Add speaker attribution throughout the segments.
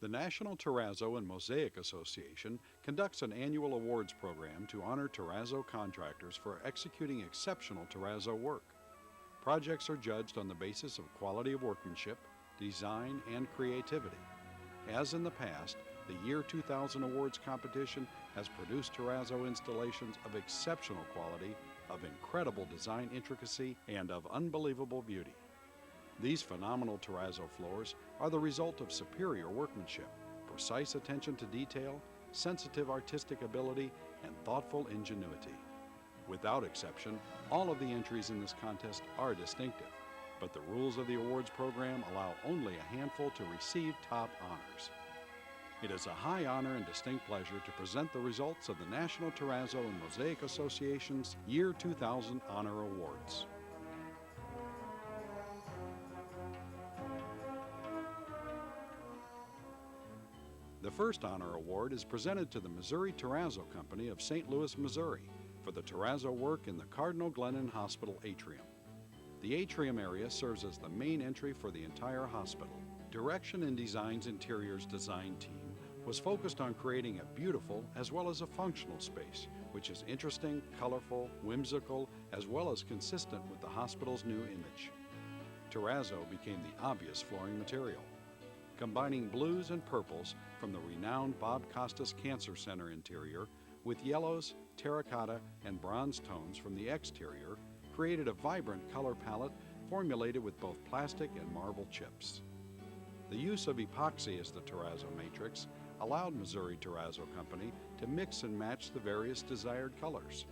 Speaker 1: The National Terrazzo and Mosaic Association conducts an annual awards program to honor terrazzo contractors for executing exceptional terrazzo work. Projects are judged on the basis of quality of workmanship, design, and creativity. As in the past, the Year 2000 Awards competition has produced terrazzo installations of exceptional quality, of incredible design intricacy, and of unbelievable beauty. These phenomenal terrazzo floors are the result of superior workmanship, precise attention to detail, sensitive artistic ability, and thoughtful ingenuity. Without exception, all of the entries in this contest are distinctive, but the rules of the awards program allow only a handful to receive top honors. It is a high honor and distinct pleasure to present the results of the National Terrazzo and Mosaic Association's Year 2000 Honor Awards. The first honor award is presented to the Missouri Terrazzo Company of St. Louis, Missouri, for the terrazzo work in the Cardinal Glennon Hospital atrium. The atrium area serves as the main entry for the entire hospital. Direction and Design's interiors design team was focused on creating a beautiful as well as a functional space, which is interesting, colorful, whimsical, as well as consistent with the hospital's new image. Terrazzo became the obvious flooring material. Combining blues and purples from the renowned Bob Costas Cancer Center interior with yellows, terracotta, and bronze tones from the exterior created a vibrant color palette formulated with both plastic and marble chips. The use of epoxy as the terrazzo matrix allowed Missouri Terrazzo Company to mix and match the various desired colors.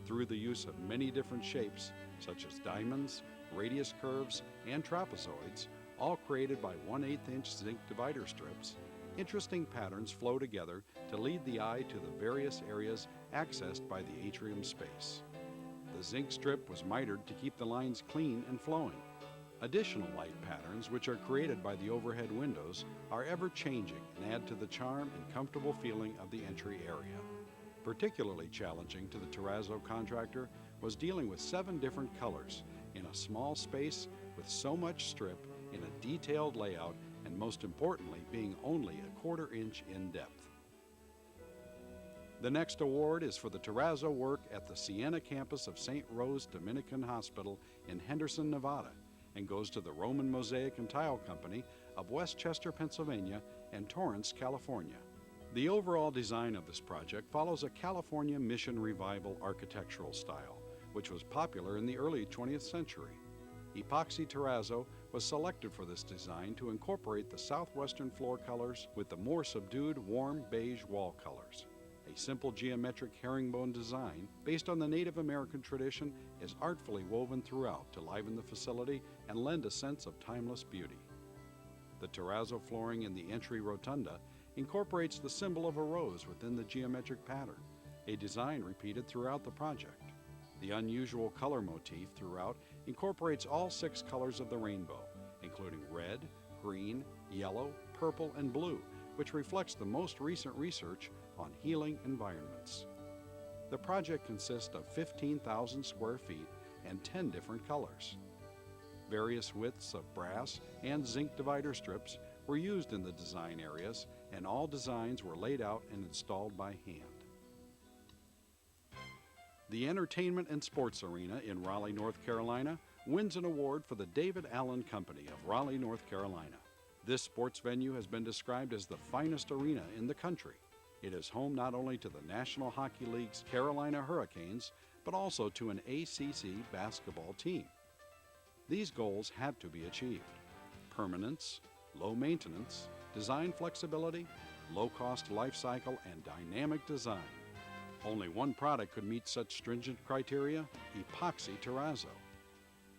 Speaker 1: Through the use of many different shapes, such as diamonds, radius curves, and trapezoids, all created by 1/8 inch zinc divider strips, interesting patterns flow together to lead the eye to the various areas accessed by the atrium space. The zinc strip was mitered to keep the lines clean and flowing. Additional light patterns, which are created by the overhead windows, are ever-changing and add to the charm and comfortable feeling of the entry area. Particularly challenging to the terrazzo contractor was dealing with 7 different colors in a small space with so much strip in a detailed layout, and most importantly, being only a 1/4 inch in depth. The next award is for the terrazzo work at the Siena campus of St. Rose Dominican Hospital in Henderson, Nevada, and goes to the Roman Mosaic and Tile Company of Westchester, Pennsylvania, and Torrance, California. The overall design of this project follows a California Mission Revival architectural style, which was popular in the early 20th century. Epoxy terrazzo was selected for this design to incorporate the southwestern floor colors with the more subdued warm beige wall colors. A simple geometric herringbone design based on the Native American tradition is artfully woven throughout to liven the facility and lend a sense of timeless beauty. The terrazzo flooring in the entry rotunda incorporates the symbol of a rose within the geometric pattern, a design repeated throughout the project. The unusual color motif throughout incorporates all 6 colors of the rainbow, including red, green, yellow, purple, and blue, which reflects the most recent research on healing environments. The project consists of 15,000 square feet and 10 different colors. Various widths of brass and zinc divider strips were used in the design areas, and all designs were laid out and installed by hand. The Entertainment and Sports Arena in Raleigh, North Carolina wins an award for the David Allen Company of Raleigh, North Carolina. This sports venue has been described as the finest arena in the country. It is home not only to the National Hockey League's Carolina Hurricanes, but also to an ACC basketball team. These goals had to be achieved: permanence, low maintenance, design flexibility, low-cost life cycle, and dynamic design. Only one product could meet such stringent criteria: epoxy terrazzo.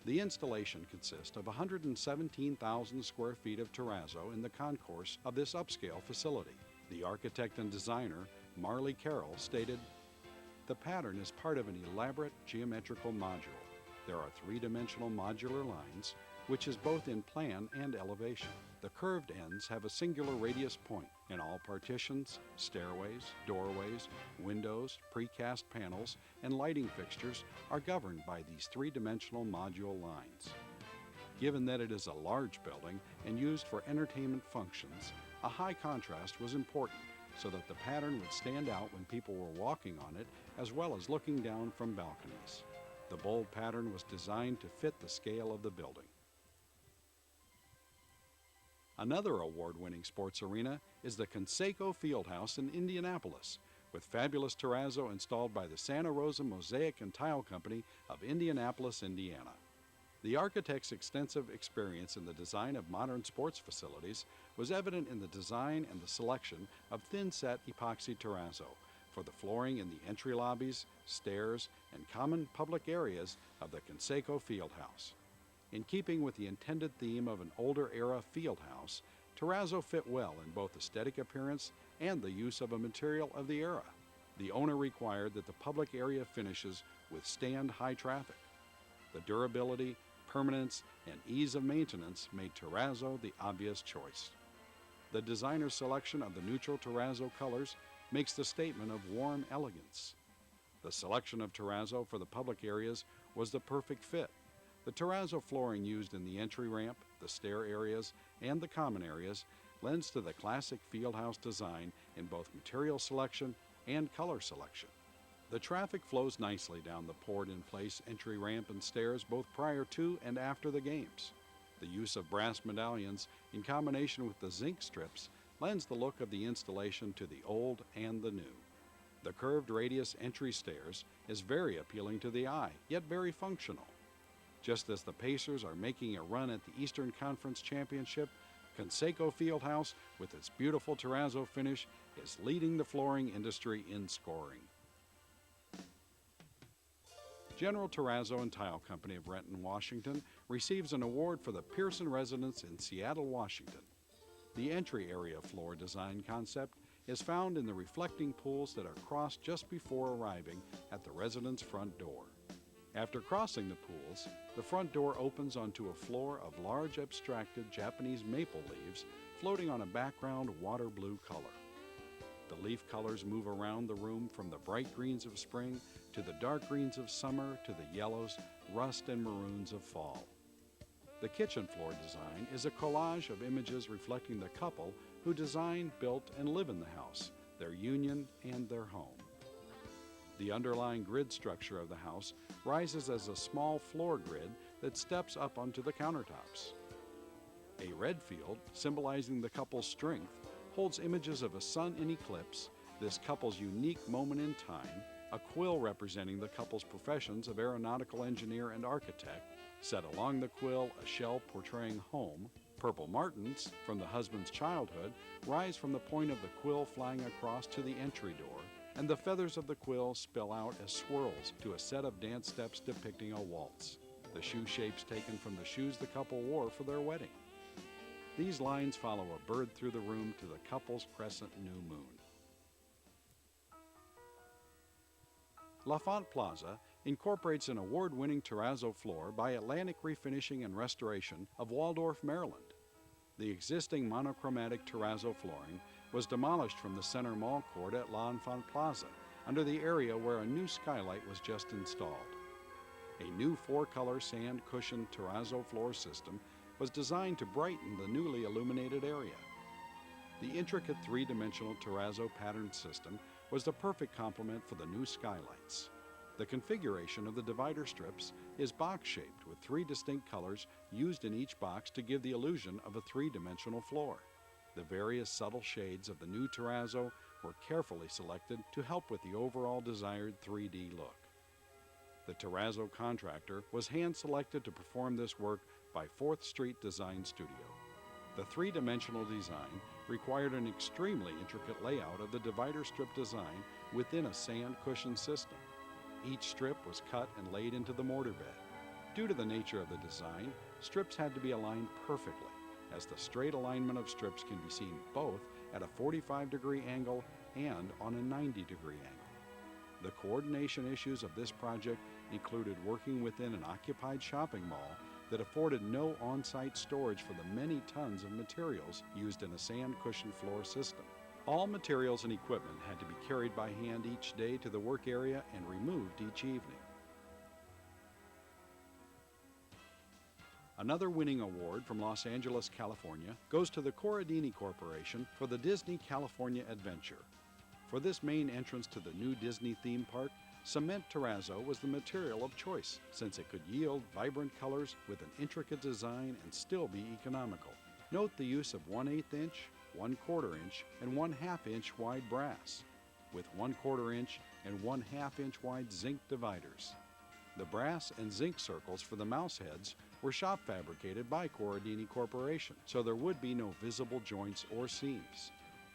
Speaker 1: The installation consists of 117,000 square feet of terrazzo in the concourse of this upscale facility. The architect and designer, Marley Carroll, stated, "The pattern is part of an elaborate geometrical module. There are 3-dimensional modular lines, which is both in plan and elevation. The curved ends have a singular radius point, and all partitions, stairways, doorways, windows, precast panels, and lighting fixtures are governed by these 3-dimensional module lines. Given that it is a large building and used for entertainment functions, a high contrast was important so that the pattern would stand out when people were walking on it as well as looking down from balconies. The bold pattern was designed to fit the scale of the building. Another award-winning sports arena is the Conseco Fieldhouse in Indianapolis, with fabulous terrazzo installed by the Santa Rosa Mosaic and Tile Company of Indianapolis, Indiana. The architect's extensive experience in the design of modern sports facilities was evident in the design and the selection of thin-set epoxy terrazzo for the flooring in the entry lobbies, stairs, and common public areas of the Conseco Fieldhouse. In keeping with the intended theme of an older-era fieldhouse, terrazzo fit well in both aesthetic appearance and the use of a material of the era. The owner required that the public area finishes withstand high traffic. The durability, permanence, and ease of maintenance made terrazzo the obvious choice. The designer's selection of the neutral terrazzo colors makes the statement of warm elegance. The selection of terrazzo for the public areas was the perfect fit. The terrazzo flooring used in the entry ramp, the stair areas, and the common areas lends to the classic fieldhouse design in both material selection and color selection. The traffic flows nicely down the poured-in-place entry ramp and stairs both prior to and after the games. The use of brass medallions in combination with the zinc strips lends the look of the installation to the old and the new. The curved radius entry stairs is very appealing to the eye, yet very functional. Just as the Pacers are making a run at the Eastern Conference Championship, Conseco Fieldhouse, with its beautiful terrazzo finish, is leading the flooring industry in scoring. General Terrazzo and Tile Company of Renton, Washington receives an award for the Pearson residence in Seattle, Washington. The entry area floor design concept is found in the reflecting pools that are crossed just before arriving at the residence front door. After crossing the pools, the front door opens onto a floor of large abstracted Japanese maple leaves floating on a background water blue color. The leaf colors move around the room from the bright greens of spring to the dark greens of summer to the yellows, rust, and maroons of fall. The kitchen floor design is a collage of images reflecting the couple who designed, built, and live in the house, their union, and their home. The underlying grid structure of the house rises as a small floor grid that steps up onto the countertops. A red field, symbolizing the couple's strength, holds images of a sun in eclipse, this couple's unique moment in time, a quill representing the couple's professions of aeronautical engineer and architect, set along the quill a shell portraying home, purple martins from the husband's childhood rise from the point of the quill flying across to the entry door, and the feathers of the quill spill out as swirls to a set of dance steps depicting a waltz, the shoe shapes taken from the shoes the couple wore for their wedding. These lines follow a bird through the room to the couple's crescent new moon. LaFont Plaza incorporates an award-winning terrazzo floor by Atlantic Refinishing and Restoration of Waldorf, Maryland. The existing monochromatic terrazzo flooring was demolished from the center mall court at LaFont Plaza under the area where a new skylight was just installed. A new four-color sand cushion terrazzo floor system was designed to brighten the newly illuminated area. The intricate three-dimensional terrazzo pattern system was the perfect complement for the new skylights. The configuration of the divider strips is box-shaped with three distinct colors used in each box to give the illusion of a three-dimensional floor. The various subtle shades of the new terrazzo were carefully selected to help with the overall desired 3D look. The terrazzo contractor was hand-selected to perform this work by 4th Street Design Studio. The three-dimensional design required an extremely intricate layout of the divider strip design within a sand cushion system. Each strip was cut and laid into the mortar bed. Due to the nature of the design, strips had to be aligned perfectly, as the straight alignment of strips can be seen both at a 45-degree angle and on a 90-degree angle. The coordination issues of this project included working within an occupied shopping mall that afforded no on-site storage for the many tons of materials used in a sand cushion floor system. All materials and equipment had to be carried by hand each day to the work area and removed each evening. Another winning award from Los Angeles, California, goes to the Corradini Corporation for the Disney California Adventure. For this main entrance to the new Disney theme park, cement terrazzo was the material of choice, since it could yield vibrant colors with an intricate design and still be economical. Note the use of 1/8 inch, 1/4 inch, and 1/2 inch wide brass, with 1/4 inch and 1/2 inch wide zinc dividers. The brass and zinc circles for the mouse heads were shop fabricated by Corradini Corporation, so there would be no visible joints or seams.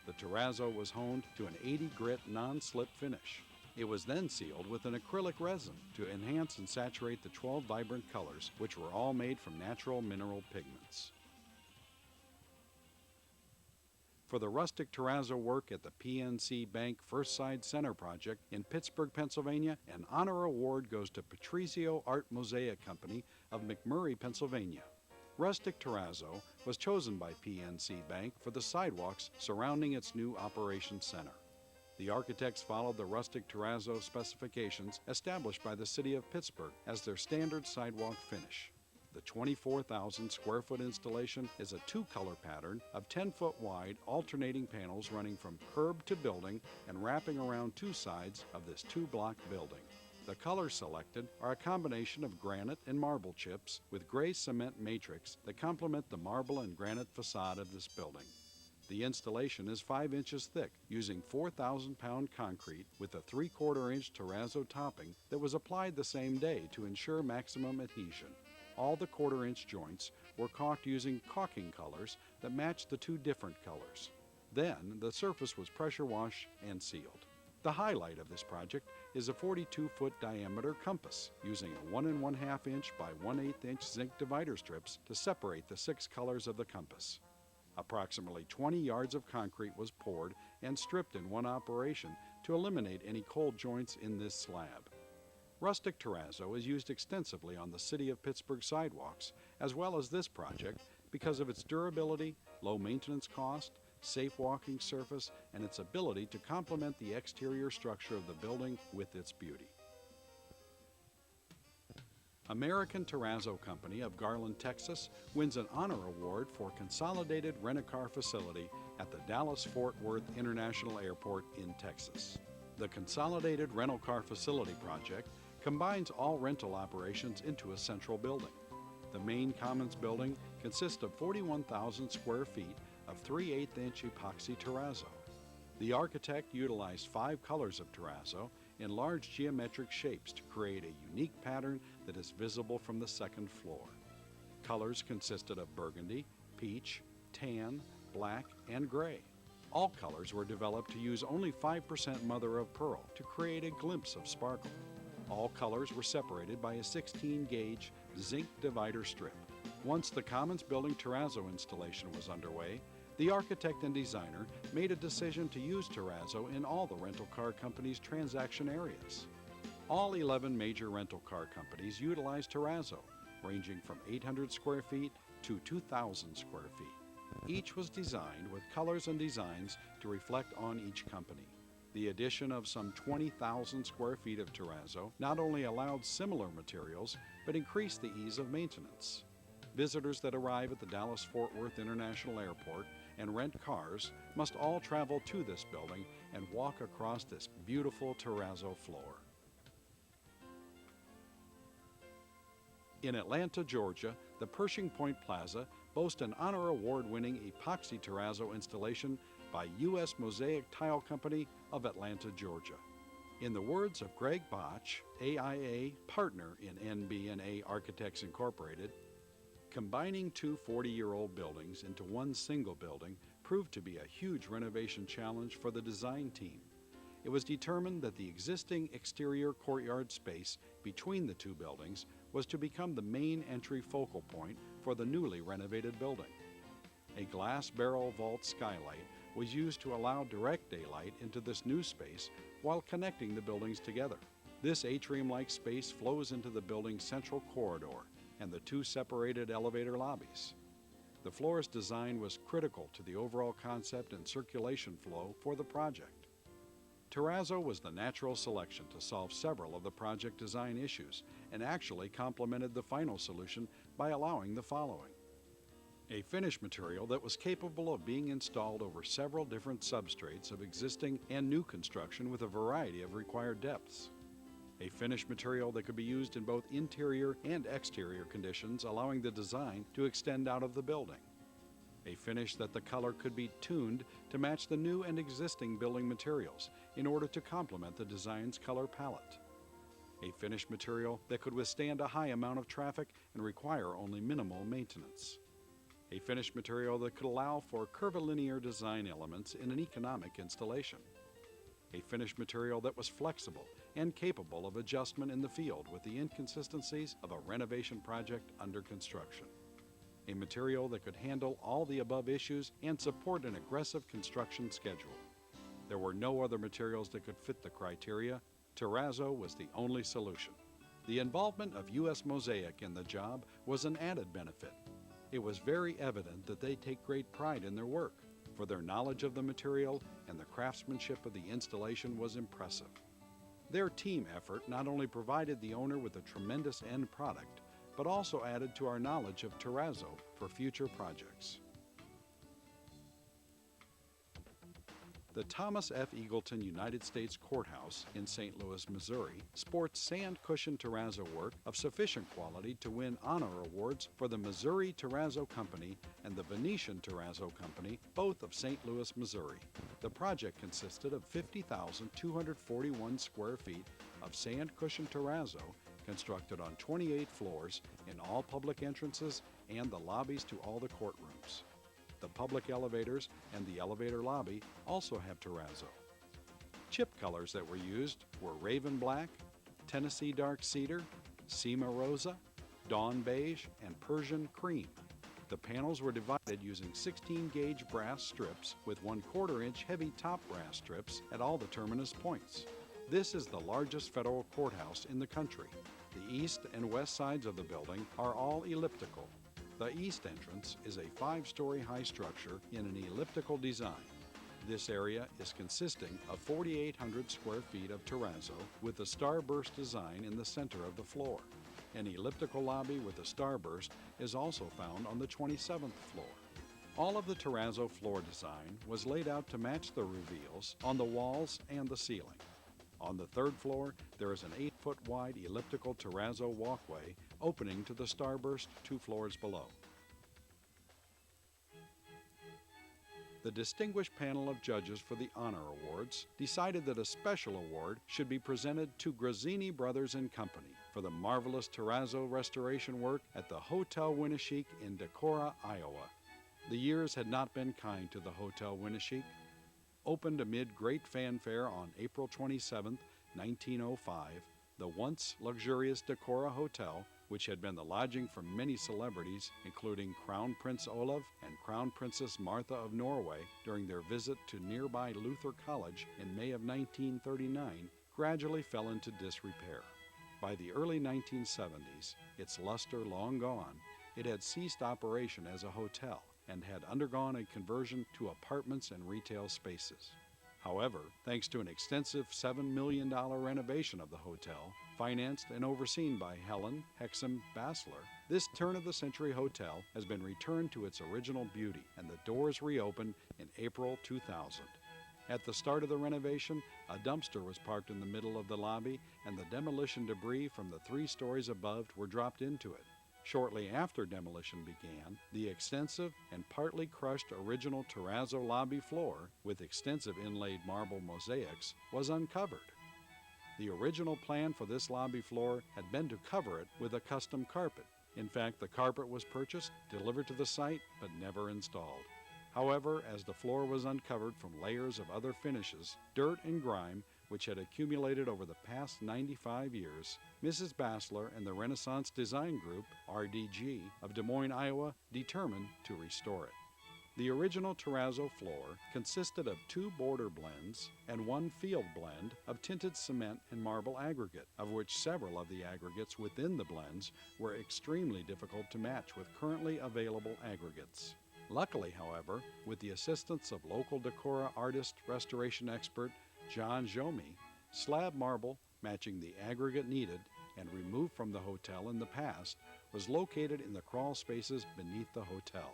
Speaker 1: The terrazzo was honed to an 80 grit non-slip finish. It was then sealed with an acrylic resin to enhance and saturate the 12 vibrant colors, which were all made from natural mineral pigments. For the rustic terrazzo work at the PNC Bank First Side Center project in Pittsburgh, Pennsylvania, an honor award goes to Patrizio Art Mosaic Company of McMurray, Pennsylvania. Rustic terrazzo was chosen by PNC Bank for the sidewalks surrounding its new operations center. The architects followed the rustic terrazzo specifications established by the city of Pittsburgh as their standard sidewalk finish. The 24,000 square foot installation is a two-color pattern of 10-foot wide alternating panels running from curb to building and wrapping around two sides of this two-block building. The colors selected are a combination of granite and marble chips with gray cement matrix that complement the marble and granite facade of this building. The installation is 5 inches thick, using 4,000-pound concrete with a 3/4 inch terrazzo topping that was applied the same day to ensure maximum adhesion. All the 1/4 inch joints were caulked using caulking colors that matched the two different colors. Then the surface was pressure washed and sealed. The highlight of this project is a 42-foot diameter compass using a 1 1/2 inch by 1/8 inch zinc divider strips to separate the 6 colors of the compass. Approximately 20 yards of concrete was poured and stripped in one operation to eliminate any cold joints in this slab. Rustic terrazzo is used extensively on the City of Pittsburgh sidewalks, as well as this project, because of its durability, low maintenance cost, safe walking surface, and its ability to complement the exterior structure of the building with its beauty. American Terrazzo Company of Garland, Texas wins an honor award for Consolidated Rent-A-Car Facility at the Dallas-Fort Worth International Airport in Texas. The Consolidated Rental Car Facility project combines all rental operations into a central building. The main commons building consists of 41,000 square feet of 3/8 inch epoxy terrazzo. The architect utilized 5 colors of terrazzo in large geometric shapes to create a unique pattern that is visible from the second floor. Colors consisted of burgundy, peach, tan, black, and gray. All colors were developed to use only 5% mother of pearl to create a glimpse of sparkle. All colors were separated by a 16-gauge zinc divider strip. Once the Commons Building terrazzo installation was underway, the architect and designer made a decision to use terrazzo in all the rental car companies' transaction areas. All 11 major rental car companies utilize terrazzo, ranging from 800 square feet to 2,000 square feet. Each was designed with colors and designs to reflect on each company. The addition of some 20,000 square feet of terrazzo not only allowed similar materials, but increased the ease of maintenance. Visitors that arrive at the Dallas-Fort Worth International Airport and rent cars must all travel to this building and walk across this beautiful terrazzo floor. In Atlanta, Georgia, the Pershing Point Plaza boasts an honor award-winning epoxy terrazzo installation by U.S. Mosaic Tile Company of Atlanta, Georgia. In the words of Greg Botch, AIA partner in NB&A Architects Incorporated, combining two 40-year-old buildings into one single building proved to be a huge renovation challenge for the design team. It was determined that the existing exterior courtyard space between the two buildings was to become the main entry focal point for the newly renovated building. A glass barrel vault skylight was used to allow direct daylight into this new space while connecting the buildings together. This atrium-like space flows into the building's central corridor and the two separated elevator lobbies. The floor's design was critical to the overall concept and circulation flow for the project. Terrazzo was the natural selection to solve several of the project design issues and actually complemented the final solution by allowing the following. A finish material that was capable of being installed over several different substrates of existing and new construction with a variety of required depths. A finish material that could be used in both interior and exterior conditions, allowing the design to extend out of the building. A finish that the color could be tuned to match the new and existing building materials in order to complement the design's color palette. A finish material that could withstand a high amount of traffic and require only minimal maintenance. A finish material that could allow for curvilinear design elements in an economic installation. A finish material that was flexible and capable of adjustment in the field with the inconsistencies of a renovation project under construction. A material that could handle all the above issues and support an aggressive construction schedule. There were no other materials that could fit the criteria. Terrazzo was the only solution. The involvement of U.S. Mosaic in the job was an added benefit. It was very evident that they take great pride in their work, for their knowledge of the material and the craftsmanship of the installation was impressive. Their team effort not only provided the owner with a tremendous end product, but also added to our knowledge of Terrazzo for future projects. The Thomas F. Eagleton United States Courthouse in St. Louis, Missouri, sports sand cushion terrazzo work of sufficient quality to win honor awards for the Missouri Terrazzo Company and the Venetian Terrazzo Company, both of St. Louis, Missouri. The project consisted of 50,241 square feet of sand cushion terrazzo constructed on 28 floors in all public entrances and the lobbies to all the courtrooms. The public elevators and the elevator lobby also have terrazzo. Chip colors that were used were Raven Black, Tennessee Dark Cedar, Sema Rosa, Dawn Beige, and Persian Cream. The panels were divided using 16-gauge brass strips with 1/4 inch heavy top brass strips at all the terminus points. This is the largest federal courthouse in the country. The east and west sides of the building are all elliptical. The east entrance is a 5-story high structure in an elliptical design. This area is consisting of 4,800 square feet of terrazzo with a starburst design in the center of the floor. An elliptical lobby with a starburst is also found on the 27th floor. All of the terrazzo floor design was laid out to match the reveals on the walls and the ceiling. On the 3rd floor, there is an 8-foot wide elliptical terrazzo walkway opening to the starburst 2 floors below. The distinguished panel of judges for the Honor Awards decided that a special award should be presented to Grazzini Brothers and Company for the marvelous terrazzo restoration work at the Hotel Winneshiek in Decorah, Iowa. The years had not been kind to the Hotel Winneshiek. Opened amid great fanfare on April 27, 1905, the once luxurious Decorah Hotel, which had been the lodging for many celebrities, including Crown Prince Olav and Crown Princess Martha of Norway during their visit to nearby Luther College in May of 1939, gradually fell into disrepair. By the early 1970s, its luster long gone, it had ceased operation as a hotel and had undergone a conversion to apartments and retail spaces. However, thanks to an extensive $7 million renovation of the hotel, financed and overseen by Helen Hexam Bassler, this turn-of-the-century hotel has been returned to its original beauty, and the doors reopened in April 2000. At the start of the renovation, a dumpster was parked in the middle of the lobby, and the demolition debris from the 3 stories above were dropped into it. Shortly after demolition began, the extensive and partly crushed original terrazzo lobby floor, with extensive inlaid marble mosaics, was uncovered. The original plan for this lobby floor had been to cover it with a custom carpet. In fact, the carpet was purchased, delivered to the site, but never installed. However, as the floor was uncovered from layers of other finishes, dirt and grime, which had accumulated over the past 95 years, Mrs. Bassler and the Renaissance Design Group, RDG, of Des Moines, Iowa, determined to restore it. The original terrazzo floor consisted of 2 border blends and 1 field blend of tinted cement and marble aggregate, of which several of the aggregates within the blends were extremely difficult to match with currently available aggregates. Luckily, however, with the assistance of local Decorah artist restoration expert John Jomi, slab marble matching the aggregate needed and removed from the hotel in the past was located in the crawl spaces beneath the hotel.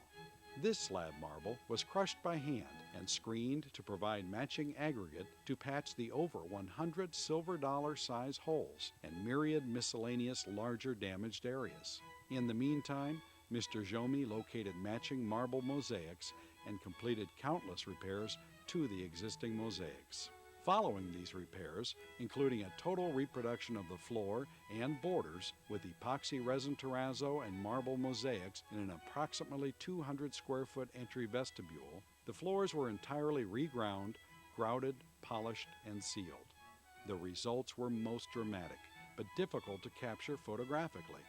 Speaker 1: This slab marble was crushed by hand and screened to provide matching aggregate to patch the over 100 silver dollar size holes and myriad miscellaneous larger damaged areas. In the meantime, Mr. Jomi located matching marble mosaics and completed countless repairs to the existing mosaics. Following these repairs, including a total reproduction of the floor and borders with epoxy resin terrazzo and marble mosaics in an approximately 200 square foot entry vestibule, the floors were entirely reground, grouted, polished, and sealed. The results were most dramatic, but difficult to capture photographically.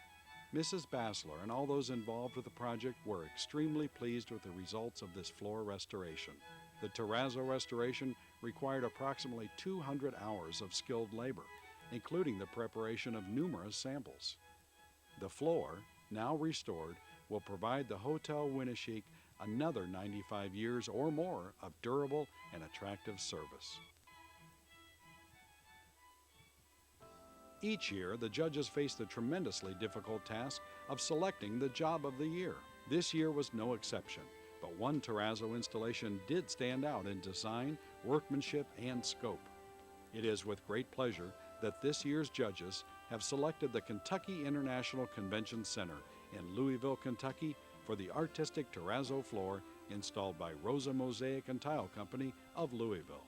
Speaker 1: Mrs. Bassler and all those involved with the project were extremely pleased with the results of this floor restoration. The terrazzo restoration required approximately 200 hours of skilled labor, including the preparation of numerous samples. The floor, now restored, will provide the Hotel Winneshiek another 95 years or more of durable and attractive service. Each year, the judges face the tremendously difficult task of selecting the job of the year. This year was no exception, but one terrazzo installation did stand out in design, workmanship, and scope. It is with great pleasure that this year's judges have selected the Kentucky International Convention Center in Louisville, Kentucky for the artistic terrazzo floor installed by Rosa Mosaic and Tile Company of Louisville.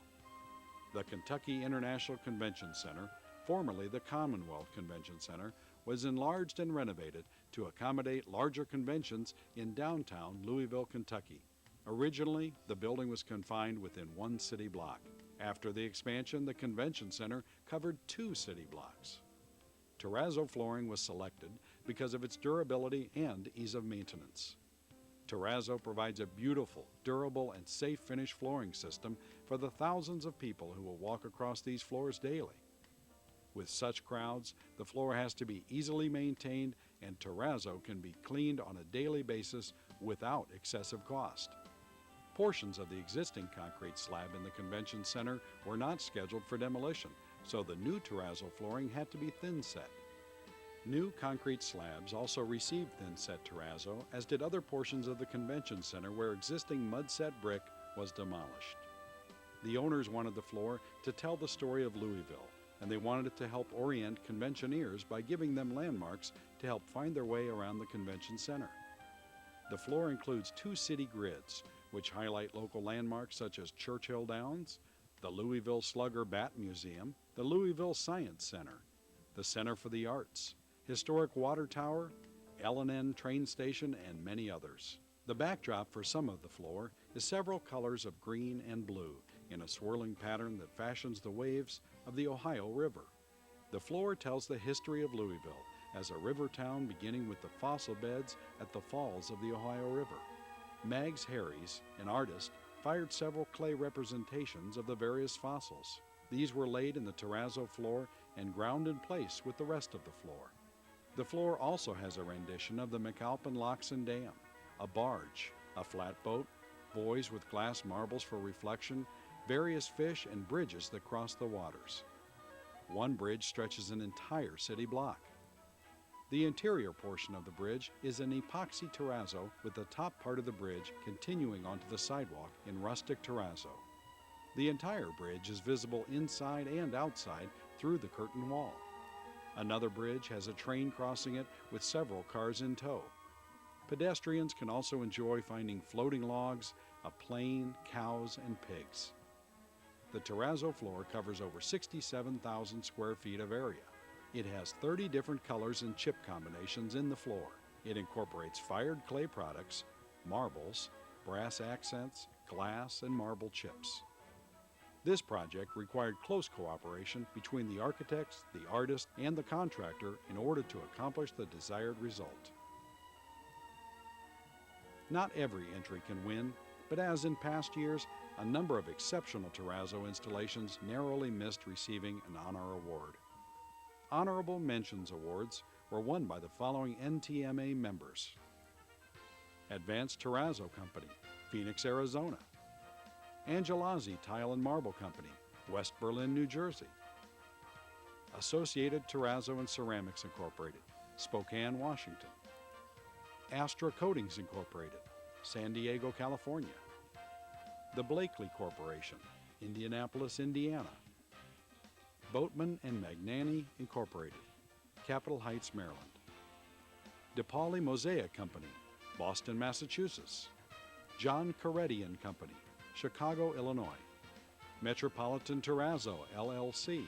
Speaker 1: The Kentucky International Convention Center, formerly the Commonwealth Convention Center, was enlarged and renovated to accommodate larger conventions in downtown Louisville, Kentucky. Originally, the building was confined within one city block. After the expansion, the convention center covered 2 city blocks. Terrazzo flooring was selected because of its durability and ease of maintenance. Terrazzo provides a beautiful, durable, and safe finish flooring system for the thousands of people who will walk across these floors daily. With such crowds, the floor has to be easily maintained, and terrazzo can be cleaned on a daily basis without excessive cost. Portions of the existing concrete slab in the convention center were not scheduled for demolition, so the new terrazzo flooring had to be thin-set. New concrete slabs also received thin-set terrazzo, as did other portions of the convention center where existing mud-set brick was demolished. The owners wanted the floor to tell the story of Louisville, and they wanted it to help orient conventioneers by giving them landmarks to help find their way around the convention center. The floor includes 2 city grids, which highlight local landmarks such as Churchill Downs, the Louisville Slugger Bat Museum, the Louisville Science Center, the Center for the Arts, Historic Water Tower, L&N Train Station, and many others. The backdrop for some of the floor is several colors of green and blue in a swirling pattern that fashions the waves of the Ohio River. The floor tells the history of Louisville as a river town beginning with the fossil beds at the falls of the Ohio River. Mags Harries, an artist, fired several clay representations of the various fossils. These were laid in the terrazzo floor and ground in place with the rest of the floor. The floor also has a rendition of the McAlpin Locks and Dam, a barge, a flatboat, buoys with glass marbles for reflection, various fish, and bridges that cross the waters. One bridge stretches an entire city block. The interior portion of the bridge is an epoxy terrazzo with the top part of the bridge continuing onto the sidewalk in rustic terrazzo. The entire bridge is visible inside and outside through the curtain wall. Another bridge has a train crossing it with several cars in tow. Pedestrians can also enjoy finding floating logs, a plane, cows, and pigs. The terrazzo floor covers over 67,000 square feet of area. It has 30 different colors and chip combinations in the floor. It incorporates fired clay products, marbles, brass accents, glass, and marble chips. This project required close cooperation between the architects, the artist, and the contractor in order to accomplish the desired result. Not every entry can win, but as in past years, a number of exceptional terrazzo installations narrowly missed receiving an honor award. Honorable Mentions awards were won by the following NTMA members: Advanced Terrazzo Company, Phoenix, Arizona; Angelazzi Tile and Marble Company, West Berlin, New Jersey; Associated Terrazzo and Ceramics Incorporated, Spokane, Washington; Astra Coatings Incorporated, San Diego, California. The Blakely Corporation, Indianapolis, Indiana. Boatman and Magnani Incorporated, Capitol Heights, Maryland. DePauli Mosaic Company, Boston, Massachusetts. John Coretti and Company, Chicago, Illinois. Metropolitan Terrazzo, LLC,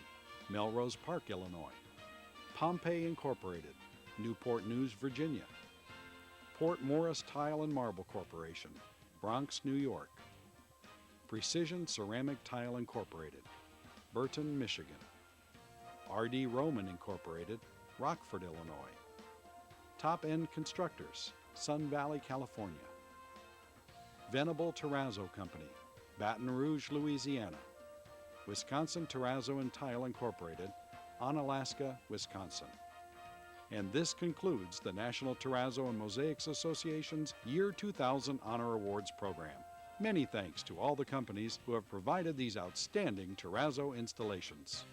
Speaker 1: Melrose Park, Illinois. Pompey Incorporated, Newport News, Virginia. Port Morris Tile and Marble Corporation, Bronx, New York. Precision Ceramic Tile Incorporated, Burton, Michigan. R.D. Roman Incorporated, Rockford, Illinois. Top End Constructors, Sun Valley, California. Venable Terrazzo Company, Baton Rouge, Louisiana. Wisconsin Terrazzo and Tile Incorporated, Onalaska, Wisconsin. And this concludes the National Terrazzo and Mosaics Association's Year 2000 Honor Awards program. Many thanks to all the companies who have provided these outstanding terrazzo installations.